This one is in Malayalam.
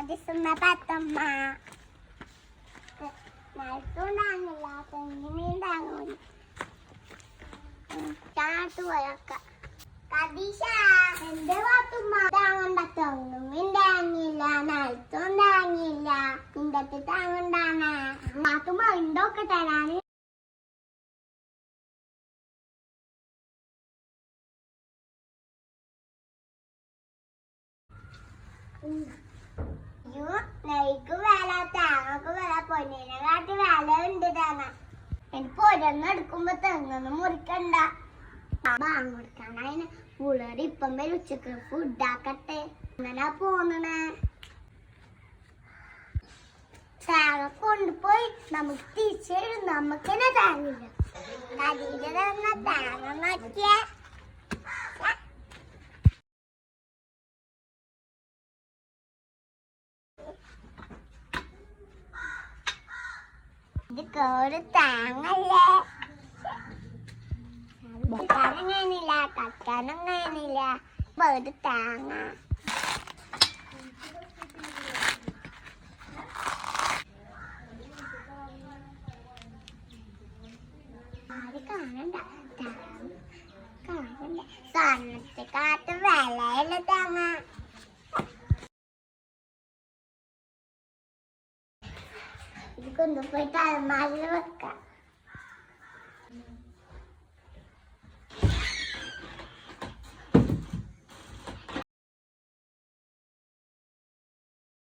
Summah Patama. Naltunangila, Tangimindang. Chatuaka. Kadisha, and the Watuma down the tongue, Mindangila, Naltunangila, in the Tangandana, Matuma in Dokatana. എനിക്ക് വേല തേങ്ങക്ക് വില പൊന്നിനെ കാട്ടി വില ഉണ്ട് തേങ്ങ എനിക്ക് ഒരെണ്ണം എടുക്കുമ്പോ തെങ്ങൊന്നും മുറിക്കണ്ട ബാങ്ക് കൊടുക്കാൻ അതിന് പുള്ളേർ ഇപ്പം വരും ഉച്ചക്ക് ഫുഡാക്കട്ടെ അങ്ങനെ പോന്നണേ തേങ്ങ കൊണ്ടുപോയി നമുക്ക് തിരിച്ചു തരും നമുക്ക് തന്നെ തേങ്ങില്ല കടയില് തന്ന തേങ്ങ നോക്കിയേ ഇത് ഒരു തേങ്ങല്ലേ കക്കാനില്ല കക്കാനും കാണില്ല ഒരു തേങ്ങ ആര് കാണണ്ട കാണണ്ട സ്വർണ്ണത്തെക്കാട്ട് വിലയല്ല തേങ്ങ ഇത് കൊണ്ടുപോയിട്ട് അലമാരിൽ വെക്കാം